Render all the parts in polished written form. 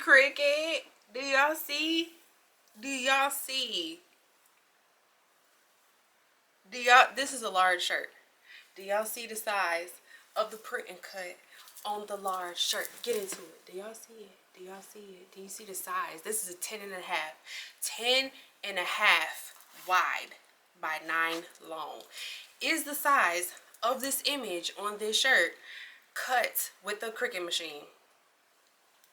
Cricut. Do y'all see? Do y'all see? This is a large shirt. Do y'all see the size of the print and cut on the large shirt? Get into it. Do y'all see it? Do y'all see it? Do you see the size? This is a 10 and a half. 10 and a half wide by 9 long. Is the size of this image on this shirt cut with a Cricut machine?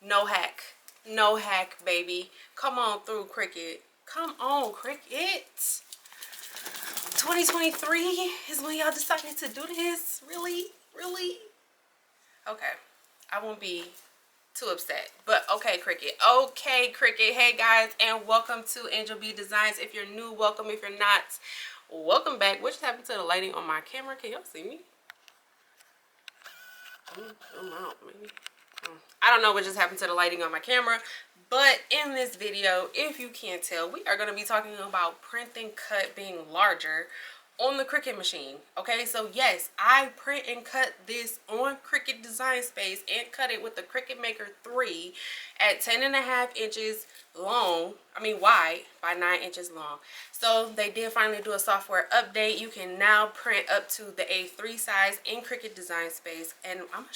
No hack. No hack, baby. Come on through, Cricut. Come on, Cricut. 2023 is when y'all decided to do this? Really? Really? Okay. I won't be too upset. But okay, Cricut. Okay, Cricut. Hey, guys, and welcome to Angel B Designs. If you're new, welcome. If you're not, welcome back. What just happened to the lighting on my camera? Can y'all see me? Zoom out, maybe. I don't know what just happened to the lighting on my camera, but in this video, if you can't tell, we are going to be talking about print and cut being larger on the Cricut machine. Okay, so yes, I print and cut this on Cricut Design Space and cut it with the Cricut Maker 3 at 10.5 inches long, wide by 9 inches long. So they did finally do a software update. You can now print up to the A3 size in Cricut Design Space, and I'm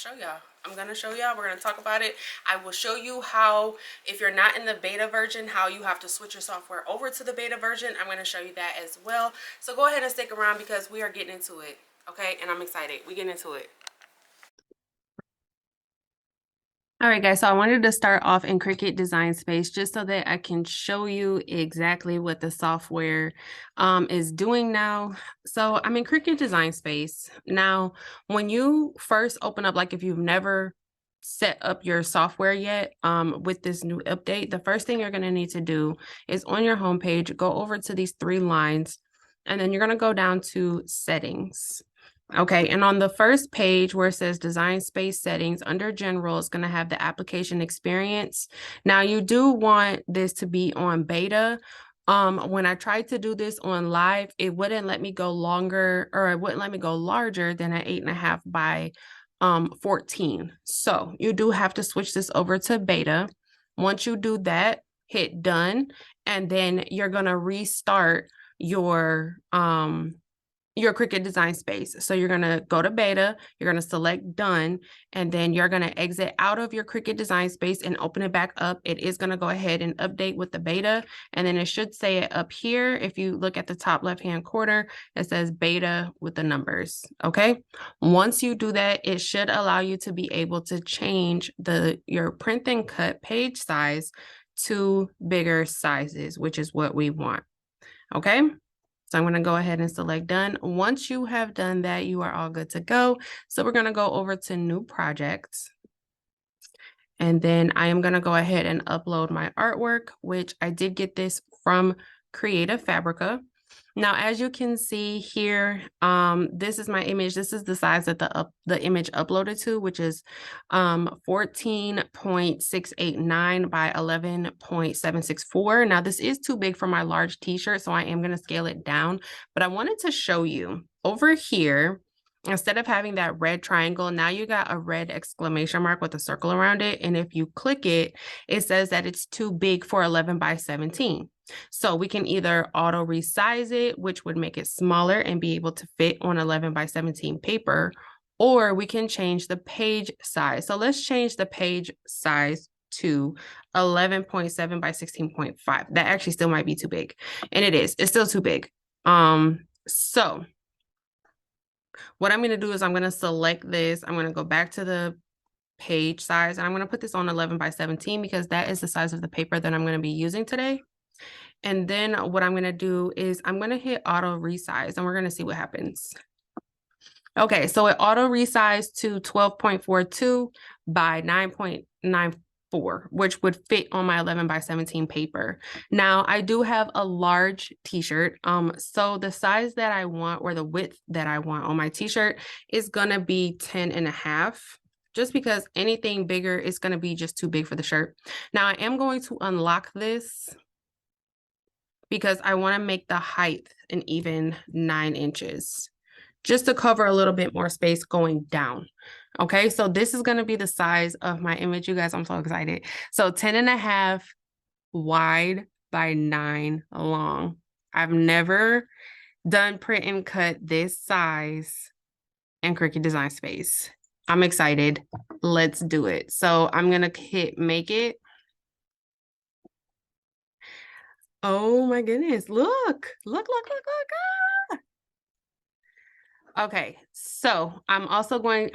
gonna show y'all. We're gonna talk about it. I will show you how, if you're not in the beta version, how you have to switch your software over to the beta version. I'm gonna show you that as well. So go ahead and stick around because we are getting into it, okay? And I'm excited. We get into it. All right, guys, so I wanted to start off in Cricut Design Space just so that I can show you exactly what the software is doing now. So I'm in Cricut Design Space. Now, when you first open up, like if you've never set up your software yet with this new update, the first thing you're going to need to do is on your homepage, go over to these 3 lines, and then you're going to go down to Settings. Okay, and on the first page where it says Design Space Settings, under General, it's going to have the application experience. Now, you do want this to be on beta. When I tried to do this on live, it wouldn't let me go longer, or it wouldn't let me go larger than an 8.5 by 14. So you do have to switch this over to beta. Once you do that, hit done, and then you're going to restart your Cricut Design Space. So you're going to go to beta, you're going to select done, and then you're going to exit out of your Cricut Design Space and open it back up. It is going to go ahead and update with the beta, and then it should say it up here. If you look at the top left-hand corner, it says beta with the numbers. Okay. Once you do that, it should allow you to be able to change your print and cut page size to bigger sizes, which is what we want. Okay. So I'm going to go ahead and select done. Once you have done that, you are all good to go. So we're going to go over to new projects. And then I am going to go ahead and upload my artwork, which I did get this from Creative Fabrica. Now, as you can see here, this is my image. This is the size that the image uploaded to, which is 14.689 by 11.764. Now, this is too big for my large t-shirt, so I am going to scale it down. But I wanted to show you over here, instead of having that red triangle, now you got a red exclamation mark with a circle around it. And if you click it, it says that it's too big for 11 by 17. So we can either auto resize it, which would make it smaller and be able to fit on 11 by 17 paper, or we can change the page size. So let's change the page size to 11.7 by 16.5. That actually still might be too big. And it's still too big. So what I'm going to do is I'm going to select this. I'm going to go back to the page size, and I'm going to put this on 11 by 17 because that is the size of the paper that I'm going to be using today. And then what I'm going to do is I'm going to hit auto resize, and we're going to see what happens. Okay, so it auto resized to 12.42 by 9.94, which would fit on my 11 by 17 paper. Now, I do have a large t-shirt. So the size that I want, or the width that I want on my t-shirt, is going to be 10.5. Just because anything bigger is going to be just too big for the shirt. Now, I am going to unlock this because I want to make the height an even 9 inches. just to cover a little bit more space going down. Okay, so this is going to be the size of my image, you guys. I'm so excited. So 10.5 wide by 9 long. I've never done print and cut this size in Cricut Design Space. I'm excited. Let's do it. So I'm going to hit make it. Oh my goodness. Look. Okay, so I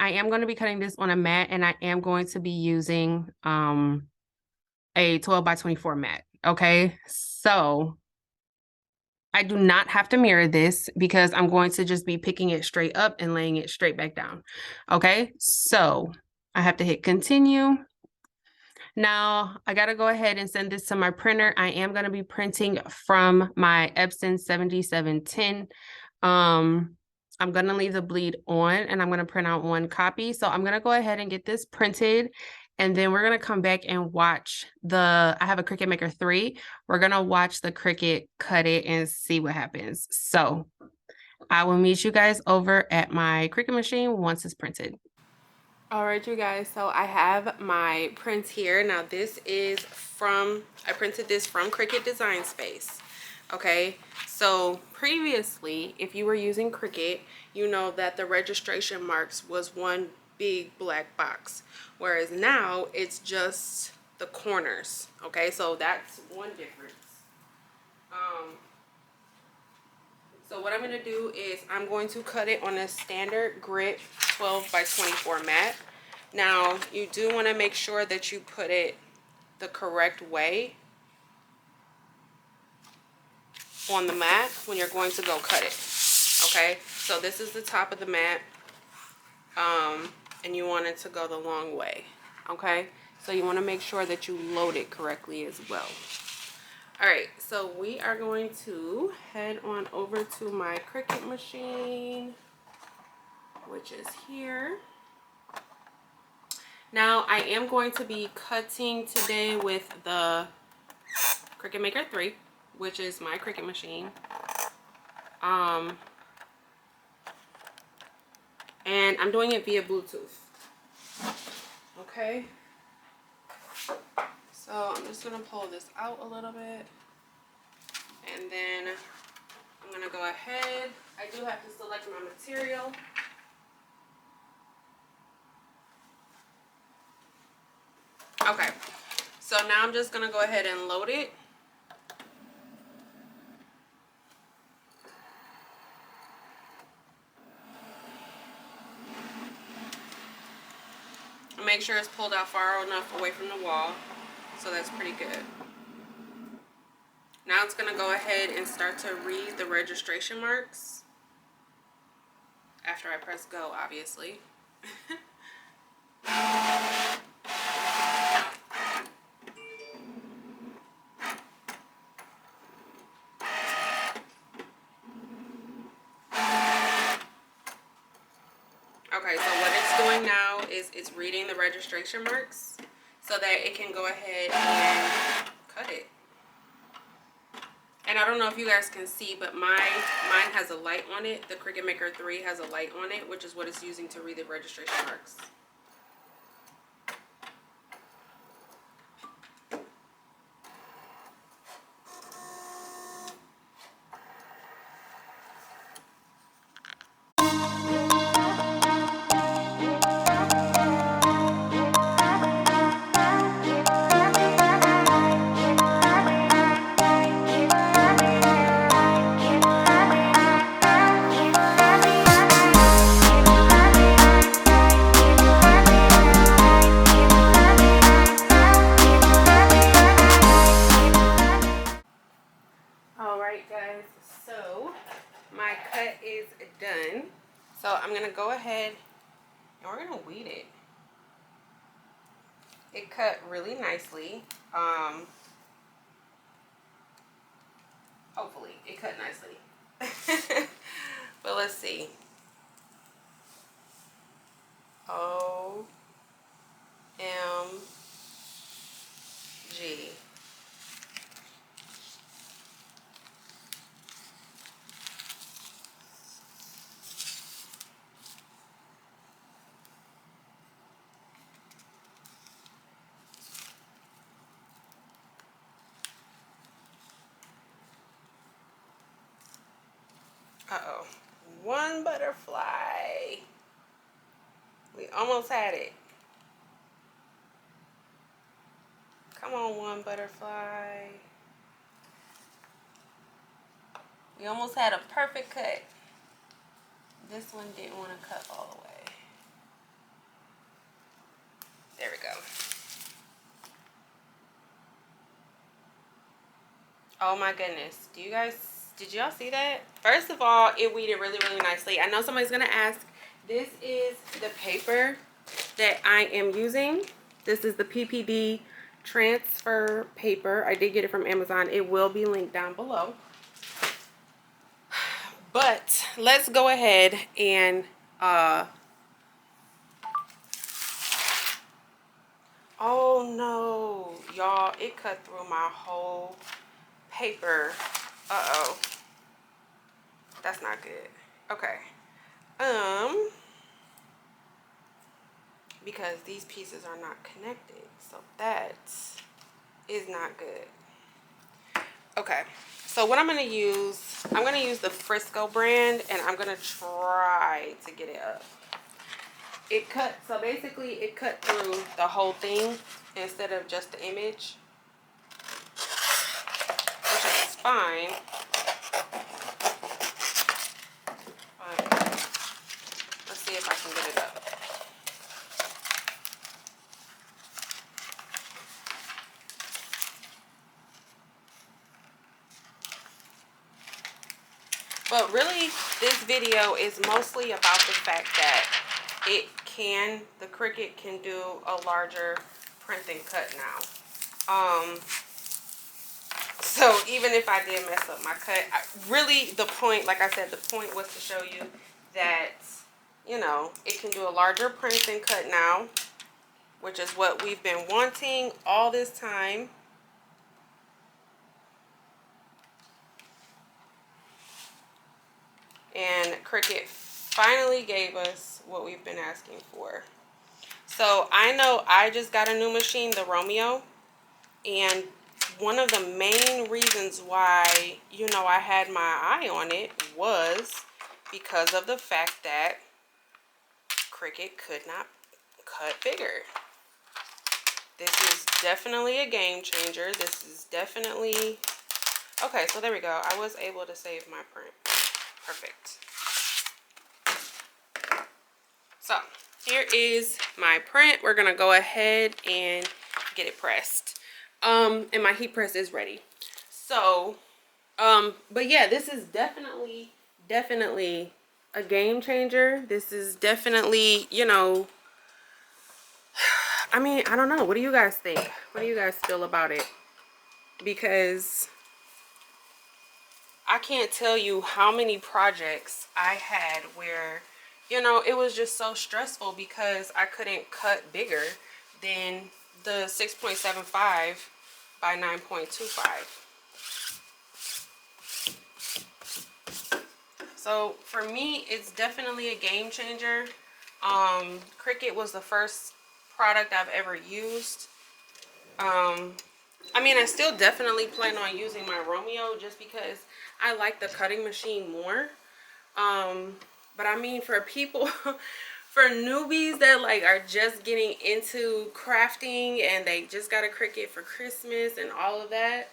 am going to be cutting this on a mat, and I am going to be using a 12 by 24 mat. Okay, so I do not have to mirror this because I'm going to just be picking it straight up and laying it straight back down. Okay, so I have to hit continue. Now I got to go ahead and send this to my printer. I am going to be printing from my Epson 7710. I'm going to leave the bleed on, and I'm going to print out 1 copy. So I'm going to go ahead and get this printed, and then we're going to come back and watch I have a Cricut Maker 3. We're going to watch the Cricut cut it and see what happens. So I will meet you guys over at my Cricut machine once it's printed. All right, you guys, so I have my print here. Now this is I printed this from Cricut Design Space. Okay, so previously, if you were using Cricut, you know that the registration marks was one big black box, whereas now it's just the corners. Okay, so that's one difference. So what I'm going to do is I'm going to cut it on a standard grit 12 by 24 mat. Now, you do want to make sure that you put it the correct way on the mat when you're going to go cut it. Okay, so this is the top of the mat, and you want it to go the long way. Okay, so you want to make sure that you load it correctly as well. All right, so we are going to head on over to my Cricut machine, which is here. Now, I am going to be cutting today with the Cricut Maker 3, which is my Cricut machine. And I'm doing it via Bluetooth. Okay. So I'm just going to pull this out a little bit. And then I'm going to go ahead. I do have to select my material. Okay. So now I'm just going to go ahead and load it. Make sure it's pulled out far enough away from the wall. So that's pretty good. Now it's going to go ahead and start to read the registration marks. After I press go, obviously. Okay, so what it's doing now is it's reading the registration marks so that it can go ahead and cut it. And I don't know if you guys can see, but mine has a light on it. The Cricut Maker 3 has a light on it, which is what it's using to read the registration marks. Done. So I'm gonna go ahead and we're gonna weed it. It cut really nicely. Hopefully it cut nicely. But let's see. OMG. Uh-oh. One butterfly. We almost had it. Come on, one butterfly. We almost had a perfect cut. This one didn't want to cut all the way. There we go. Oh my goodness. Did y'all see that? First of all, it weeded really, really nicely. I know somebody's gonna ask, this is the paper that I am using. This is the PPD transfer paper. I did get it from Amazon. It will be linked down below. But let's go ahead and oh no, y'all, it cut through my whole paper. Uh-oh. That's not good. Okay. Because these pieces are not connected. So that is not good. Okay. So what I'm going to use the Frisco brand, and I'm going to try to get it up. It cut, so basically it cut through the whole thing instead of just the image, which is fine. But let's see if I can get it up. But really, this video is mostly about the fact that the Cricut can do a larger print and cut now. So even if I did mess up my cut, really the point, like I said, the point was to show you that, you know, it can do a larger print and cut now, which is what we've been wanting all this time. And Cricut finally gave us what we've been asking for. So I know I just got a new machine, the Romeo, and one of the main reasons why, you know, I had my eye on it was because of the fact that Cricut could not cut bigger. This is definitely a game changer. This is definitely... Okay, so there we go. I was able to save my print. Perfect. So here is my print. We're gonna go ahead and get it pressed. And my heat press is ready. So, but yeah, this is definitely a game changer. This is definitely, you know, I mean, I don't know. What do you guys think? What do you guys feel about it? Because I can't tell you how many projects I had where, you know, it was just so stressful because I couldn't cut bigger than the 6.75 by 9.25. So for me, it's definitely a game changer. Cricut was the first product I've ever used. I mean, I still definitely plan on using my Romeo just because I like the cutting machine more. But I mean, for people, for newbies that like are just getting into crafting and they just got a Cricut for Christmas and all of that,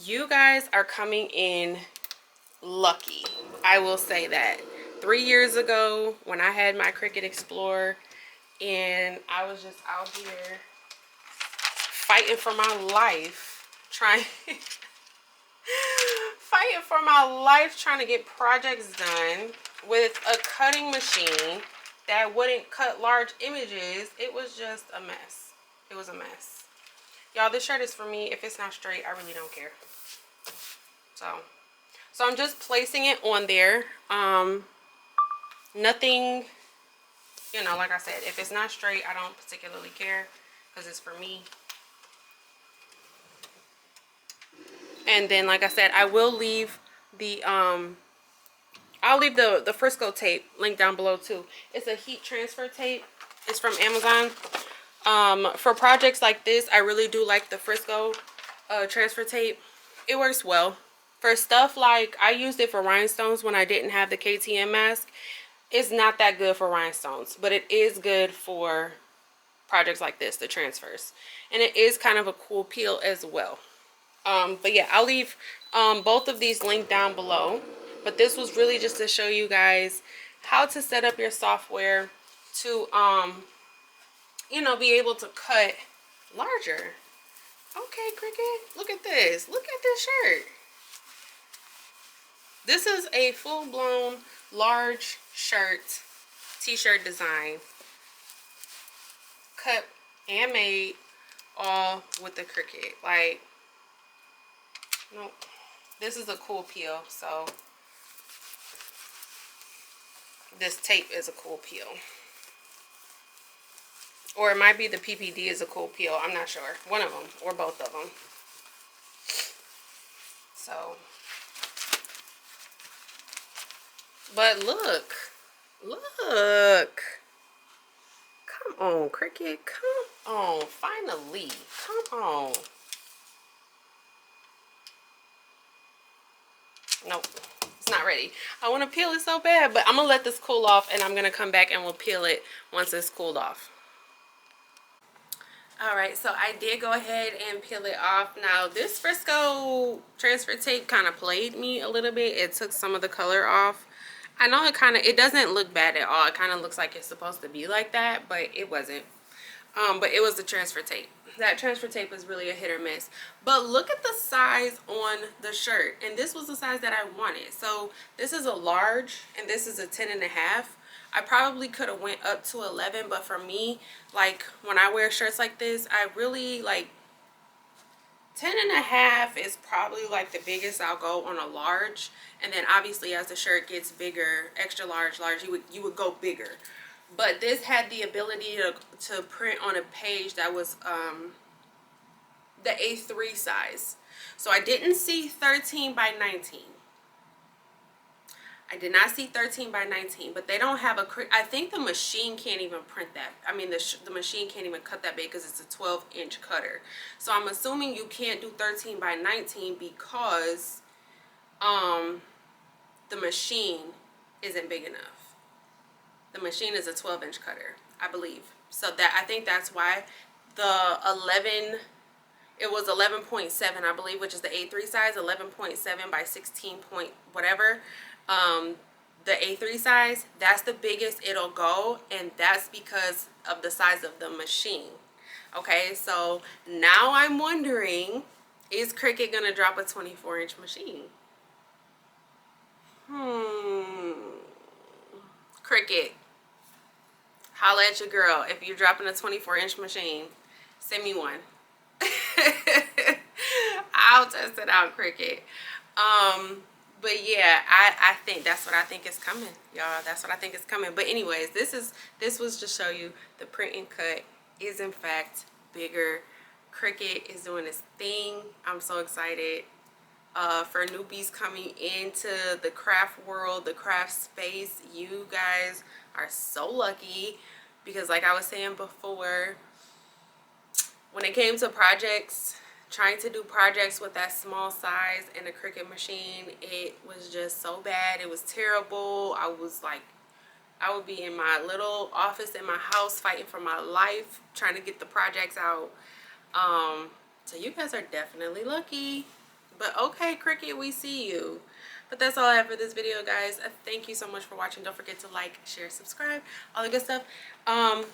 you guys are coming in lucky. I will say that. 3 years ago when I had my Cricut Explorer and I was just out here fighting for my life, trying to get projects done with a cutting machine that wouldn't cut large images. It was just a mess. It was a mess. Y'all, this shirt is for me. If it's not straight, I really don't care. So I'm just placing it on there. Nothing, you know, like I said, if it's not straight, I don't particularly care because it's for me. And then, like I said, I will leave the the Frisco tape link down below too. It's a heat transfer tape. It's from Amazon. For projects like this, I really do like the Frisco transfer tape. It works well. For stuff like, I used it for rhinestones when I didn't have the KTM mask. It's not that good for rhinestones, but it is good for projects like this, the transfers. And it is kind of a cool peel as well. But yeah, I'll leave both of these linked down below. But this was really just to show you guys how to set up your software to, you know, be able to cut larger. Okay, Cricut, look at this. Look at this shirt. This is a full-blown large shirt, t-shirt design, cut and made all with the Cricut. Like, nope. This is a cool peel, so this tape is a cool peel. Or it might be the PPD is a cool peel. I'm not sure. One of them or both of them. So, but look. Look. Come on, Cricut. Come on. Finally. Come on. Nope. It's not ready. I want to peel it so bad, but I'm going to let this cool off and I'm going to come back and we'll peel it once it's cooled off. Alright, so I did go ahead and peel it off. Now, this Frisco transfer tape kind of played me a little bit. It took some of the color off. I know it doesn't look bad at all. It kind of looks like it's supposed to be like that, but it wasn't. But it was the transfer tape. That transfer tape is really a hit or miss. But look at the size on the shirt. And this was the size that I wanted. So this is a large and this is a 10.5. I probably could have went up to 11, but for me, like when I wear shirts like this, I really like 10.5 is probably like the biggest I'll go on a large. And then obviously as the shirt gets bigger, extra large, you would go bigger. But this had the ability to print on a page that was the A3 size. So I didn't see 13 by 19. I did not see 13 by 19, but they don't have I think the machine can't even print that. I mean, the machine can't even cut that big because it's a 12-inch cutter. So I'm assuming you can't do 13 by 19 because the machine isn't big enough. The machine is a 12-inch cutter, I believe. So I think that's why the 11, it was 11.7, I believe, which is the A3 size, 11.7 by 16 point whatever. The A3 size, that's the biggest it'll go, and that's because of the size of the machine. Okay, so now I'm wondering, is Cricut gonna drop a 24-inch machine? Cricut, holla at your girl. If you're dropping a 24-inch machine, send me one. I'll test it out, Cricut. But yeah, I think that's what I think is coming, y'all. That's what I think is coming. But anyways, this was to show you the print and cut is in fact bigger. Cricut is doing its thing. I'm so excited for newbies coming into the craft world, the craft space. You guys are so lucky because, like I was saying before, when it came to projects, trying to do projects with that small size and a Cricut machine, it was just so bad. It was terrible. I would be in my little office in my house fighting for my life, trying to get the projects out. So you guys are definitely lucky. But okay, Cricut, we see you. But that's all I have for this video, guys. Thank you so much for watching. Don't forget to like, share, subscribe, all the good stuff. I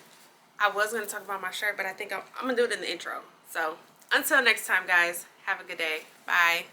was going to talk about my shirt, but I think I'm going to do it in the intro. So until next time, guys, have a good day. Bye.